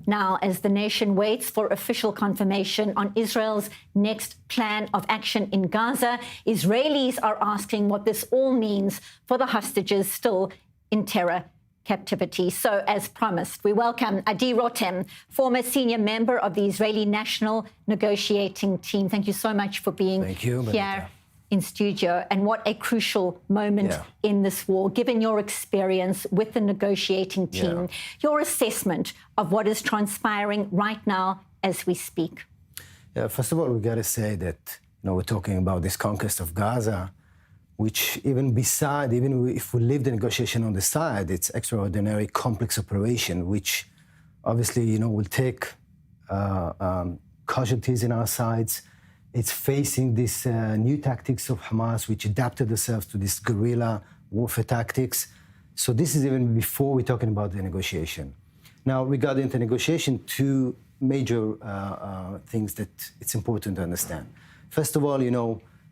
now as the nation waits for official confirmation on Israel's next plan of action in Gaza. Israelis are asking what this all means for the hostages still in terror captivity. So, as promised, we welcome Adi Rotem, former senior member of the Israeli National Negotiating Team. Thank you so much for being here in studio. And what a crucial moment in this war, given your experience with the negotiating team, your assessment of what is transpiring right now as we speak. Yeah, first of all, we got to say that, we're talking about this conquest of Gaza, which even if we leave the negotiation on the side, it's extraordinary complex operation, which obviously, will take casualties in our sides. It's facing these new tactics of Hamas, which adapted themselves to this guerrilla warfare tactics. So this is even before we're talking about the negotiation. Now, regarding the negotiation, two major things that it's important to understand. First of all,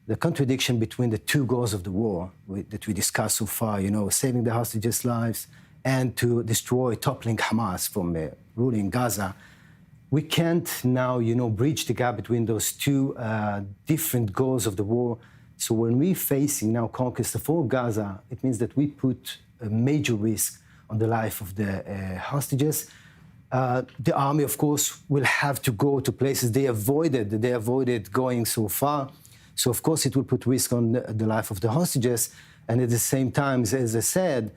the contradiction between the two goals of the war that we discussed so far, saving the hostages' lives and to destroy, toppling Hamas from ruling Gaza. We can't now, bridge the gap between those two different goals of the war. So when we're facing now conquest of all Gaza, it means that we put a major risk on the life of the hostages. The army, of course, will have to go to places they avoided going so far. So, of course, it will put risk on the life of the hostages. And at the same time, as I said,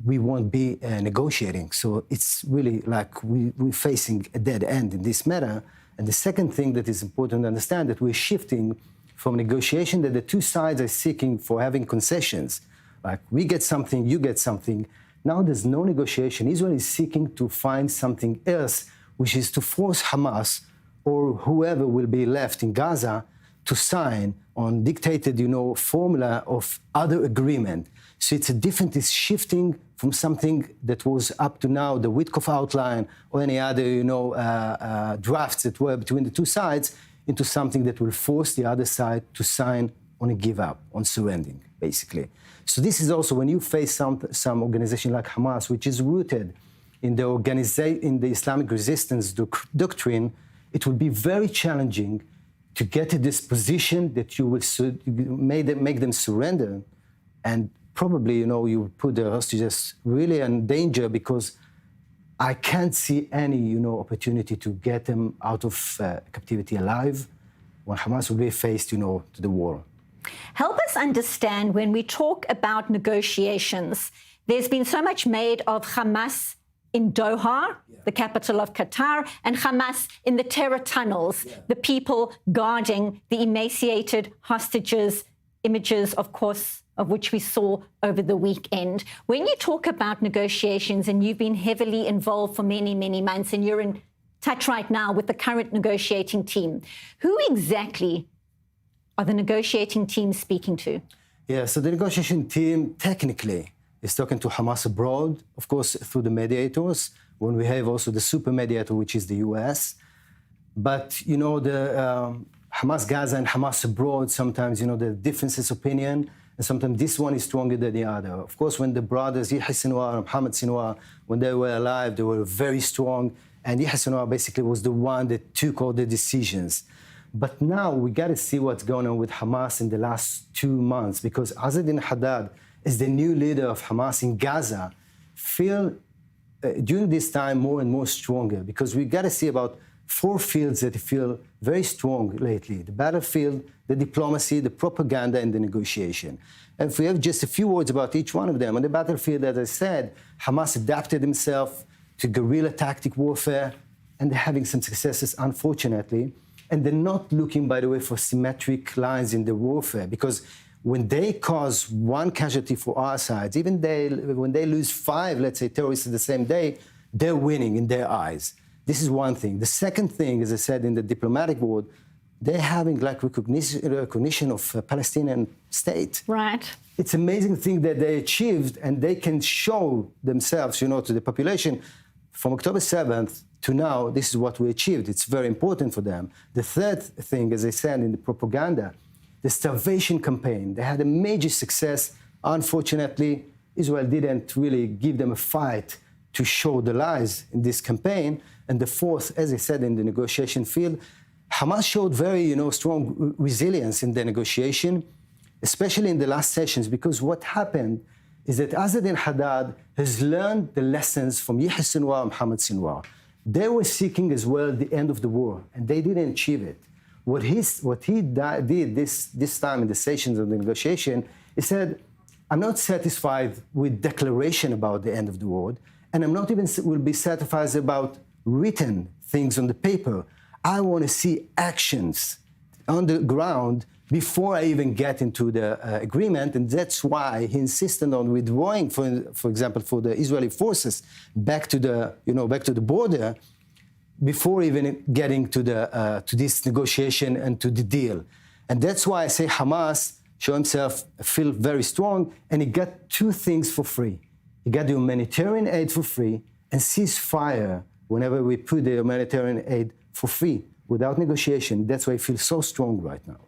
we won't be negotiating. So it's really like we're facing a dead end in this matter. And the second thing that is important to understand that we're shifting from negotiation that the two sides are seeking for having concessions. Like we get something, you get something. Now there's no negotiation. Israel is seeking to find something else, which is to force Hamas or whoever will be left in Gaza to sign on dictated, formula of other agreement. So it's shifting from something that was up to now the Witkoff outline or any other, drafts that were between the two sides into something that will force the other side to sign on a give up, on surrendering, basically. So this is also when you face some organization like Hamas, which is rooted in the Islamic resistance doctrine, it will be very challenging to get to this position that you will make them surrender, and probably, you put the hostages really in danger because I can't see any, opportunity to get them out of captivity alive when Hamas will be faced, to the war. Help us understand when we talk about negotiations. There's been so much made of Hamas in Doha, the capital of Qatar, and Hamas in the terror tunnels, the people guarding the emaciated hostages, images, of course, of which we saw over the weekend. When you talk about negotiations, and you've been heavily involved for many, many months, and you're in touch right now with the current negotiating team, who exactly are the negotiating teams speaking to? Yeah, so the negotiation team, technically, is talking to Hamas abroad, of course, through the mediators, when we have also the super mediator, which is the US. But, the Hamas Gaza and Hamas abroad, sometimes, the differences of opinion, and sometimes this one is stronger than the other. Of course, when the brothers Yahya Sinwar and Mohammed Sinwar, when they were alive, they were very strong, and Yahya Sinwar basically was the one that took all the decisions. But now we got to see what's going on with Hamas in the last 2 months, because Azadin Haddad is the new leader of Hamas in Gaza, feel during this time more and more stronger, because we got to see about 4 fields that feel very strong lately: the battlefield, the diplomacy, the propaganda, and the negotiation. And if we have just a few words about each one of them, on the battlefield, as I said, Hamas adapted himself to guerrilla tactic warfare, and they're having some successes, unfortunately. And they're not looking, by the way, for symmetric lines in the warfare, because when they cause one casualty for our sides, even when they lose 5, let's say, terrorists the same day, they're winning in their eyes. This is one thing. The second thing, as I said, in the diplomatic world, they're having recognition of a Palestinian state. Right. It's an amazing thing that they achieved, and they can show themselves, to the population. From October 7th to now, this is what we achieved. It's very important for them. The third thing, as I said, in the propaganda, the starvation campaign, they had a major success. Unfortunately, Israel didn't really give them a fight to show the lies in this campaign. And the fourth, as I said, in the negotiation field, Hamas showed very, strong resilience in the negotiation, especially in the last sessions, because what happened is that Azadin Haddad has learned the lessons from Yahya Sinwar and Mohammed Sinwar. They were seeking as well the end of the war, and they didn't achieve it. What he did this time in the sessions of the negotiation, he said, I'm not satisfied with declaration about the end of the war, and I'm not even will be satisfied about written things on the paper. I want to see actions on the ground before I even get into the agreement, and that's why he insisted on withdrawing, for example, for the Israeli forces back to the border, before even getting to this negotiation and to the deal. And that's why I say Hamas show himself feel very strong, and he got two things for free. He got the humanitarian aid for free and ceasefire whenever we put the humanitarian aid for free without negotiation. That's why he feels so strong right now.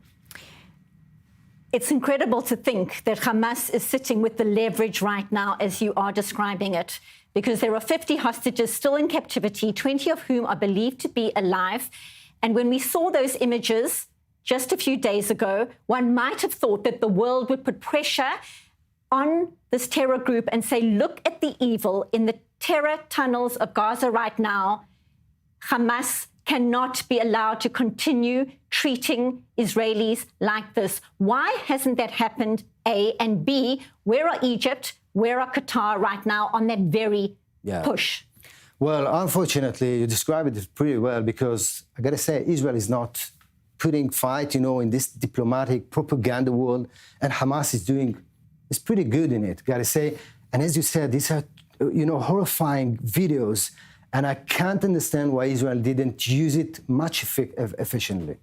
It's incredible to think that Hamas is sitting with the leverage right now as you are describing it, because there are 50 hostages still in captivity, 20 of whom are believed to be alive. And when we saw those images just a few days ago, one might have thought that the world would put pressure on this terror group and say, look at the evil in the terror tunnels of Gaza right now. Hamas cannot be allowed to continue treating Israelis like this. Why hasn't that happened, A? And B, where are Egypt, where are Qatar right now on that very push? Well, unfortunately, you described it pretty well, because I got to say, Israel is not putting fight, in this diplomatic propaganda world, and Hamas is pretty good in it, got to say. And as you said, these are, horrifying videos, and I can't understand why Israel didn't use it much efficiently.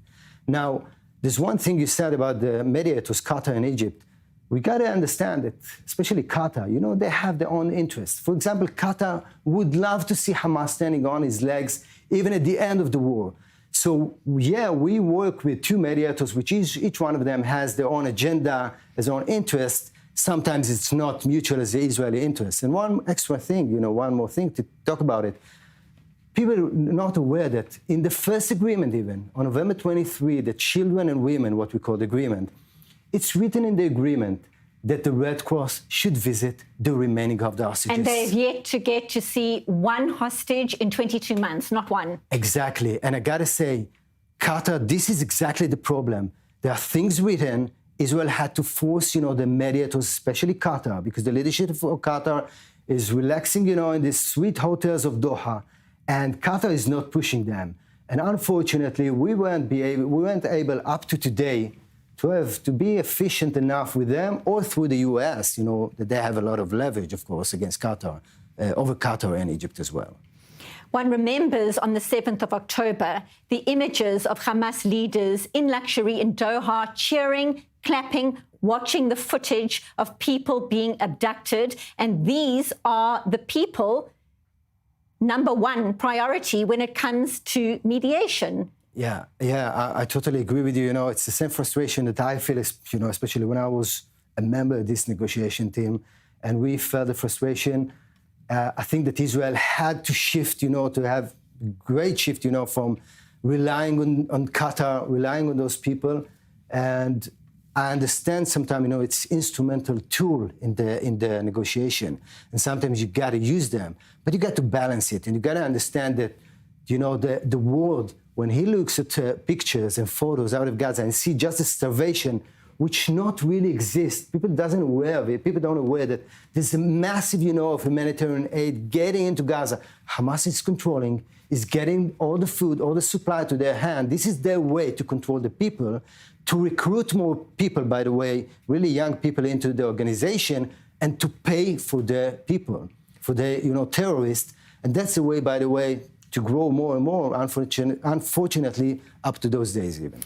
Now, there's one thing you said about the mediators, Qatar and Egypt. We got to understand that, especially Qatar, they have their own interests. For example, Qatar would love to see Hamas standing on his legs, even at the end of the war. So, yeah, we work with two mediators, which each one of them has their own agenda, his own interest. Sometimes it's not mutual as the Israeli interest. And one extra thing, one more thing to talk about it. People are not aware that in the first agreement even, on November 23, the children and women, what we call the agreement, it's written in the agreement that the Red Cross should visit the remaining of the hostages. And they've yet to get to see one hostage in 22 months, not one. Exactly. And I got to say, Qatar, this is exactly the problem. There are things written. Israel had to force, the mediators, especially Qatar, because the leadership of Qatar is relaxing, in these sweet hotels of Doha, and Qatar is not pushing them. And unfortunately, we weren't able up to today to be efficient enough with them, or through the U.S., that they have a lot of leverage, of course, against Qatar, over Qatar and Egypt as well. One remembers on the 7th of October the images of Hamas leaders in luxury in Doha, cheering, clapping, watching the footage of people being abducted. And these are the people, number one priority when it comes to mediation. Yeah, I totally agree with you. It's the same frustration that I feel, especially when I was a member of this negotiation team, and we felt the frustration. I think that Israel had to shift, to have great shift, from relying on Qatar, relying on those people. And I understand sometimes, it's instrumental tool in the negotiation. And sometimes you got to use them, but you got to balance it. And you got to understand that, the world, when he looks at pictures and photos out of Gaza and see just the starvation, which not really exists. People doesn't aware of it. People don't aware that there's a massive, of humanitarian aid getting into Gaza. Hamas is controlling, is getting all the food, all the supply to their hand. This is their way to control the people, to recruit more people, by the way, really young people into the organization, and to pay for their people, for their, terrorists. And that's the way, by the way, to grow more and more, unfortunately, up to those days even.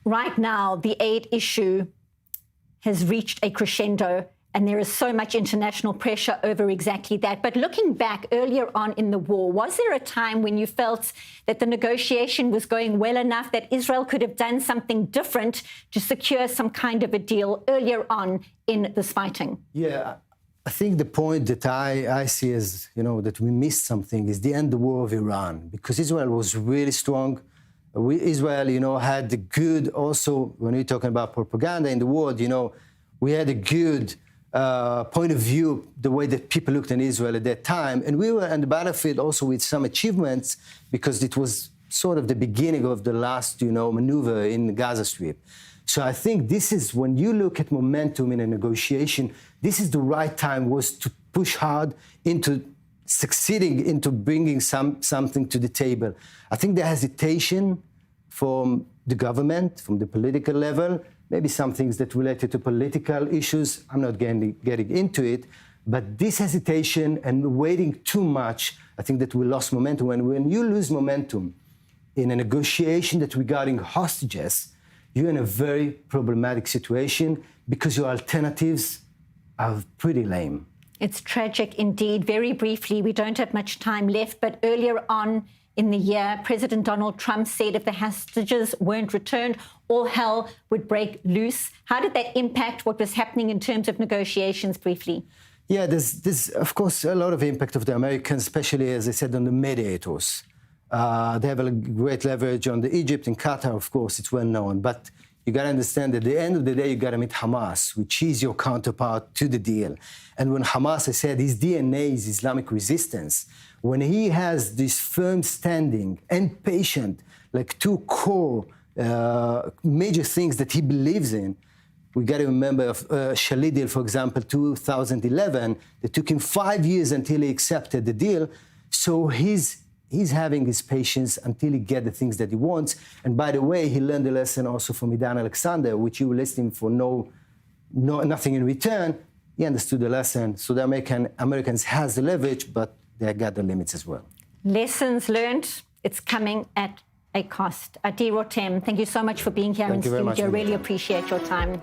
Right now, the aid issue has reached a crescendo, and there is so much international pressure over exactly that. But looking back earlier on in the war, was there a time when you felt that the negotiation was going well enough that Israel could have done something different to secure some kind of a deal earlier on in this fighting? Yeah, I think the point that I see as, that we missed something is the end of the war of Iran, because Israel was really strong. Israel, had the good also, when we're talking about propaganda in the world, we had a good point of view, the way that people looked at Israel at that time. And we were on the battlefield also with some achievements, because it was sort of the beginning of the last, maneuver in the Gaza Strip. So I think this is, when you look at momentum in a negotiation, this is the right time was to push hard into succeeding into bringing something to the table. I think the hesitation from the government, from the political level, maybe some things that related to political issues, I'm not getting into it, but this hesitation and waiting too much, I think that we lost momentum. And when you lose momentum in a negotiation that regarding hostages, you're in a very problematic situation because your alternatives are pretty lame. It's tragic indeed. Very briefly, we don't have much time left, but earlier on in the year, President Donald Trump said if the hostages weren't returned, all hell would break loose. How did that impact what was happening in terms of negotiations, briefly? Yeah, there's of course, a lot of impact of the Americans, especially, as I said, on the mediators. They have a great leverage on the Egypt and Qatar, of course, it's well known. But you got to understand that at the end of the day, you got to meet Hamas, which is your counterpart to the deal. And when Hamas, I said, his DNA is Islamic resistance. When he has this firm standing and patient, like two core major things that he believes in, we got to remember Shalit deal, for example, 2011, it took him 5 years until he accepted the deal. So he's having his patience until he gets the things that he wants. And by the way, he learned a lesson also from Idan Alexander, which you will list him for nothing in return. He understood the lesson. So the Americans has the leverage, but they got the limits as well. Lessons learned. It's coming at a cost. Adi Rotem, thank you so much for being here in studio. Really appreciate your time.